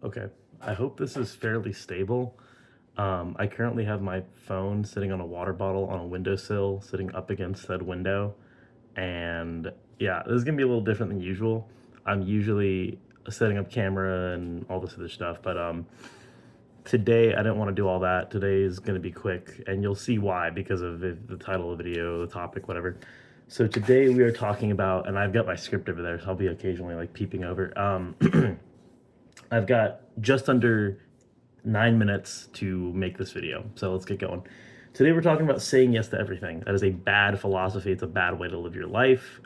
Okay, I hope this is fairly stable. I currently have my phone sitting on a water bottle on a windowsill, sitting up against said window. And yeah, this is gonna be a little different than usual. I'm usually setting up camera and all this other stuff, but today I didn't want to do all that. Today is gonna be quick, and you'll see why because of the title of the video, the topic, whatever. So today we are talking about, and I've got my script over there, so I'll be occasionally like peeping over. I've got just under 9 minutes to make this video. So let's get going. Today we're talking about saying yes to everything. That is a bad philosophy. It's a bad way to live your life.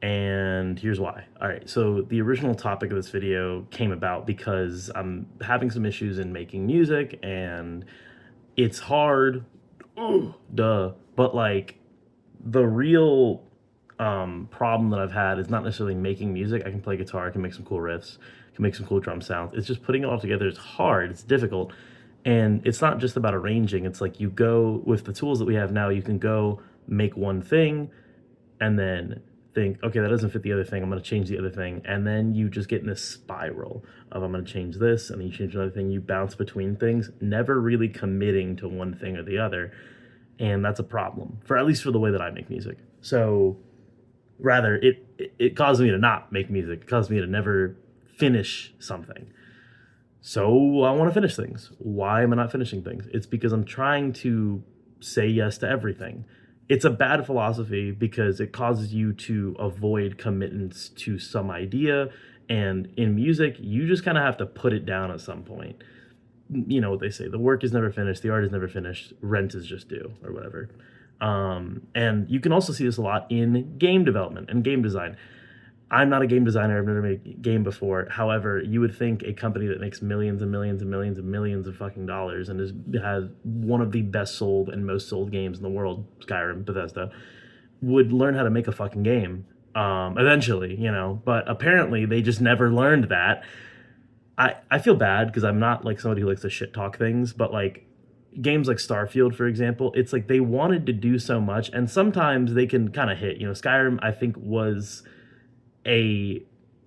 And here's why. All right, so the original topic of this video came about because I'm having some issues in making music, and it's hard. Ooh, duh. But like the real problem that I've had is not necessarily making music. I can play guitar, I can make some cool riffs, I can make some cool drum sounds. It's just putting it all together. It's hard, it's difficult. And it's not just about arranging. It's like you go with the tools that we have now, you can go make one thing and then think, okay, that doesn't fit the other thing. I'm going to change the other thing. And then you just get in this spiral of I'm going to change this and then you change another thing. You bounce between things, never really committing to one thing or the other. And that's a problem, for at least for the way that I make music. So rather, it caused me to not make music. It caused me to never finish something. So I want to finish things. Why am I not finishing things? It's because I'm trying to say yes to everything. It's a bad philosophy because it causes you to avoid commitments to some idea. And in music, you just kind of have to put it down at some point. You know what they say, the work is never finished, the art is never finished, rent is just due, or whatever. And you can also see this a lot in game development and game design. I'm not a game designer. I've never made a game before. However, you would think a company that makes millions and millions and millions and millions of fucking dollars and has one of the best sold and most sold games in the world, Skyrim, Bethesda, would learn how to make a fucking game eventually, you know. But apparently they just never learned that. I feel bad because I'm not like somebody who likes to shit talk things, but like games like Starfield, for example, it's like they wanted to do so much and sometimes they can kind of hit. You know, Skyrim, I think, was and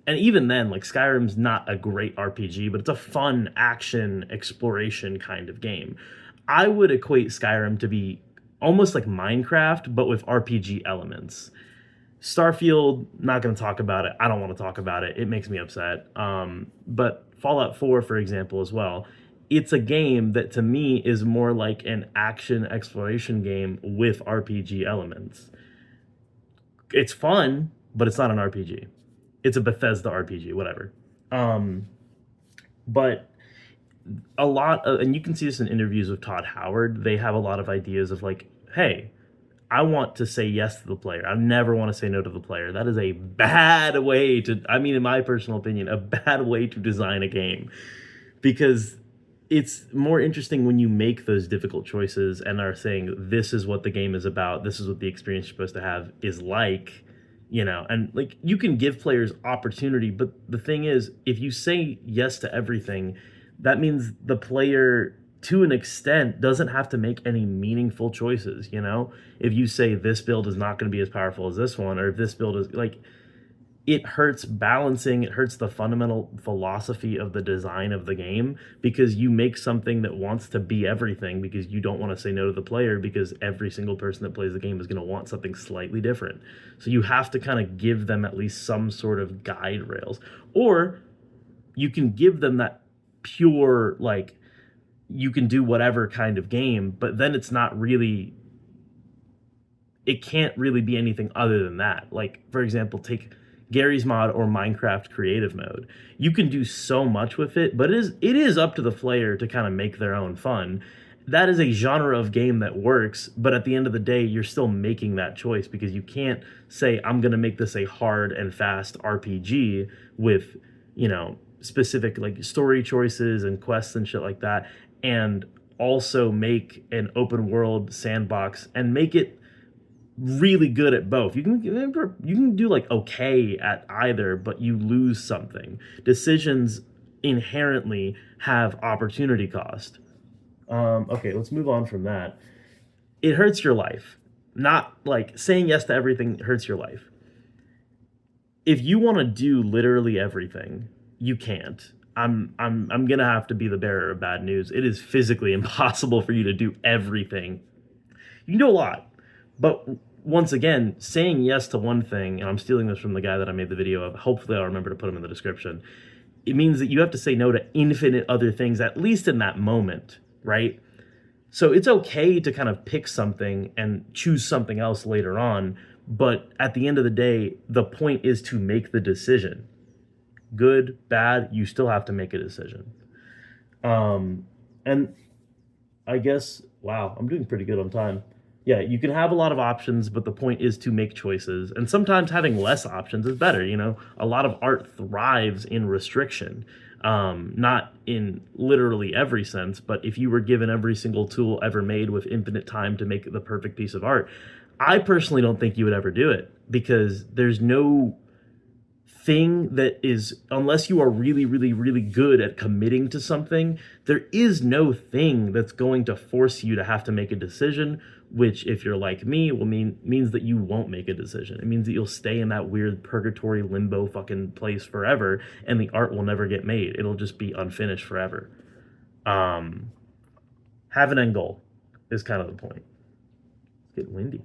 even then, like, Skyrim's not a great RPG, but it's a fun action exploration kind of game. I would equate Skyrim to be almost like Minecraft, but with RPG elements. Starfield, not going to talk about it. I don't want to talk about it. It makes me upset. But Fallout 4, for example, as well, it's a game that to me is more like an action exploration game with RPG elements. It's fun, but it's not an RPG. It's a Bethesda RPG, whatever. But a lot of, and you can see this in interviews with Todd Howard, they have a lot of ideas of like, hey, I want to say yes to the player. I never want to say no to the player. That is a bad way to, I mean, in my personal opinion, a bad way to design a game. Because it's more interesting when you make those difficult choices and are saying, this is what the game is about, this is what the experience you're supposed to have is like, you know. And like, you can give players opportunity, but the thing is, if you say yes to everything, that means the player, to an extent, doesn't have to make any meaningful choices, you know. If you say this build is not going to be as powerful as this one, or if this build is like, it hurts balancing, it hurts the fundamental philosophy of the design of the game, because you make something that wants to be everything because you don't want to say no to the player, because every single person that plays the game is going to want something slightly different. So you have to kind of give them at least some sort of guide rails. Or you can give them that pure, like, you can do whatever kind of game, but then it's not really, it can't really be anything other than that. Like, for example, take Gary's Mod or Minecraft creative mode. You can do so much with it, but it is up to the player to kind of make their own fun. That is a genre of game that works, but at the end of the day, you're still making that choice, because you can't say, I'm going to make this a hard and fast RPG with, you know, specific like story choices and quests and shit like that, and also make an open world sandbox and make it really good at both. You can do like okay at either, but you lose something. Decisions inherently have opportunity cost. Okay, let's move on from that. It hurts your life. Not like saying yes to everything hurts your life. If you want to do literally everything, you can't. I'm gonna have to be the bearer of bad news. It is physically impossible for you to do everything. You can do a lot, but once again, saying yes to one thing, and I'm stealing this from the guy that I made the video of. Hopefully, I'll remember to put him in the description. It means that you have to say no to infinite other things, at least in that moment, right? So it's okay to kind of pick something and choose something else later on, but at the end of the day, the point is to make the decision. Good, bad, you still have to make a decision. And I guess, wow, I'm doing pretty good on time. Yeah, you can have a lot of options, but the point is to make choices. And sometimes having less options is better. You know, a lot of art thrives in restriction. Not in literally every sense, but if you were given every single tool ever made with infinite time to make the perfect piece of art, I personally don't think you would ever do it, because there's no thing that is, unless you are really, really, really good at committing to something, there is no thing that's going to force you to have to make a decision, which, if you're like me, will means that you won't make a decision. It means that you'll stay in that weird purgatory limbo fucking place forever, and the art will never get made. It'll just be unfinished forever. Have an end goal is kind of the point. It's getting windy.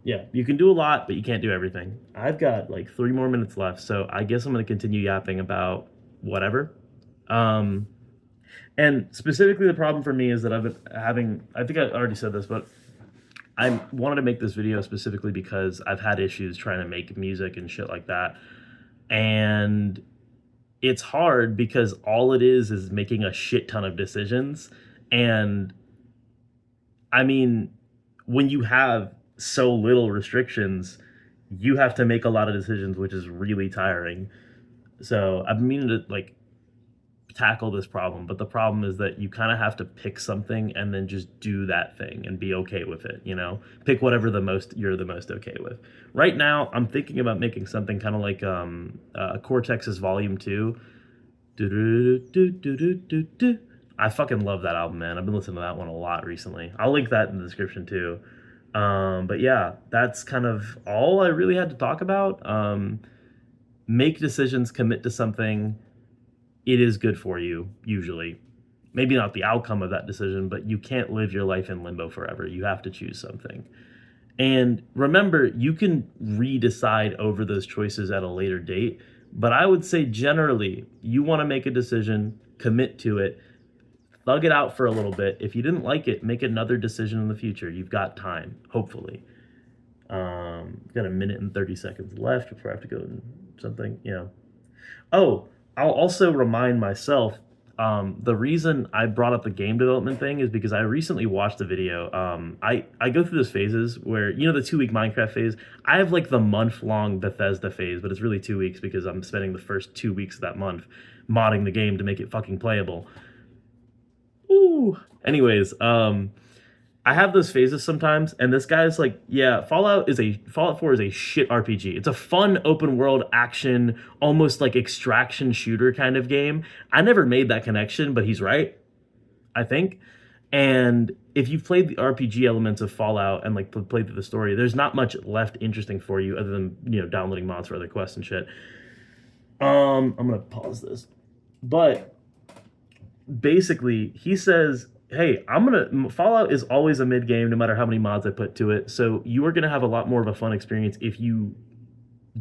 Yeah, you can do a lot, but you can't do everything. I've got like 3 more minutes left, so I guess I'm going to continue yapping about whatever. And specifically, the problem for me is that I've been having, I think I already said this, but I wanted to make this video specifically because I've had issues trying to make music and shit like that. And it's hard because all it is making a shit ton of decisions. And I mean, when you have so little restrictions, you have to make a lot of decisions, which is really tiring. So I've been meaning to like tackle this problem, but the problem is that you kind of have to pick something and then just do that thing and be okay with it, you know? Pick whatever you're the most okay with. Right now, I'm thinking about making something kind of like Cortex's Volume 2. I fucking love that album, man. I've been listening to that one a lot recently. I'll link that in the description too. But yeah, that's kind of all I really had to talk about. Make decisions, commit to something. It is good for you, usually. Maybe not the outcome of that decision, but you can't live your life in limbo forever. You have to choose something. And remember, you can redecide over those choices at a later date. But I would say generally, you want to make a decision, commit to it, thug it out for a little bit. If you didn't like it, make another decision in the future. You've got time, hopefully. Got a minute and 30 seconds left before I have to go and something, you know. Oh, I'll also remind myself, the reason I brought up the game development thing is because I recently watched a video. I go through those phases where, you know, the 2-week Minecraft phase. I have like the month-long Bethesda phase, but it's really 2 weeks because I'm spending the first 2 weeks of that month modding the game to make it fucking playable. Ooh. Anyways, I have those phases sometimes, and this guy's like, yeah, Fallout 4 is a shit RPG. It's a fun open world action, almost like extraction shooter kind of game. I never made that connection, but he's right, I think. And if you've played the RPG elements of Fallout and like played through the story, there's not much left interesting for you other than, you know, downloading mods for other quests and shit. I'm gonna pause this, but basically he says, hey, Fallout is always a mid game no matter how many mods I put to it. So you are gonna have a lot more of a fun experience if you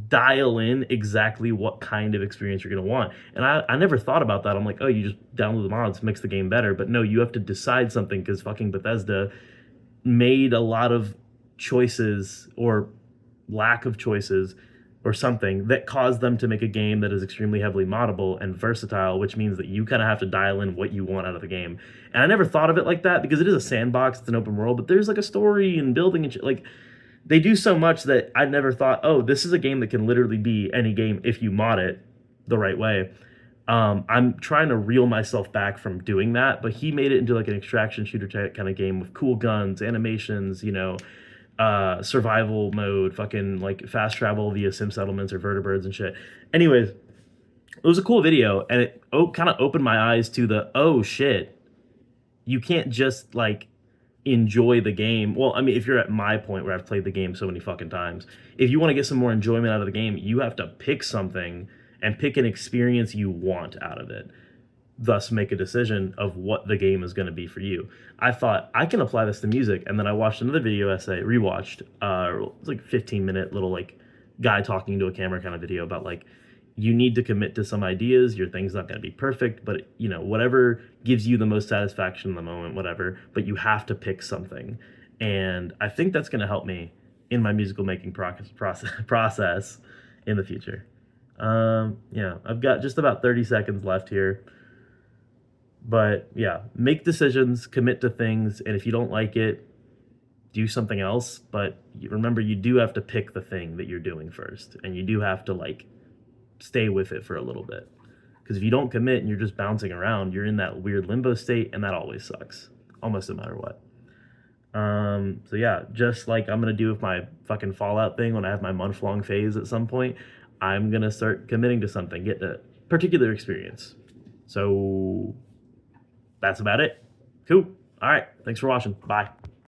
dial in exactly what kind of experience you're gonna want. And I never thought about that. I'm like, oh, you just download the mods, makes the game better. But no, you have to decide something because fucking Bethesda made a lot of choices or lack of choices or something that caused them to make a game that is extremely heavily moddable and versatile, which means that you kind of have to dial in what you want out of the game. And I never thought of it like that because it is a sandbox, it's an open world, but there's like a story and building and shit. Like, they do so much that I never thought, oh, this is a game that can literally be any game if you mod it the right way. I'm trying to reel myself back from doing that, but he made it into like an extraction shooter type kind of game with cool guns, animations, you know, survival mode, fucking like fast travel via sim settlements or vertibirds and shit. Anyways, it was a cool video, and it kind of opened my eyes to the, oh shit, you can't just like enjoy the game. Well, I mean, if you're at my point where I've played the game so many fucking times, if you want to get some more enjoyment out of the game, you have to pick something and pick an experience you want out of it. Thus, make a decision of what the game is going to be for you. I thought I can apply this to music, and then I watched another video essay, rewatched, it's like 15-minute little like guy talking to a camera kind of video about like you need to commit to some ideas. Your thing's not going to be perfect, but you know whatever gives you the most satisfaction in the moment, whatever. But you have to pick something, and I think that's going to help me in my musical making process in the future. Yeah, I've got just about 30 seconds left here. But yeah, make decisions, commit to things, and if you don't like it, do something else. But remember, you do have to pick the thing that you're doing first, and you do have to like stay with it for a little bit. Because if you don't commit and you're just bouncing around, you're in that weird limbo state, and that always sucks, almost no matter what. So yeah, just like I'm gonna do with my fucking Fallout thing when I have my month-long phase at some point, I'm gonna start committing to something, get a particular experience. So that's about it. Cool. All right. Thanks for watching. Bye.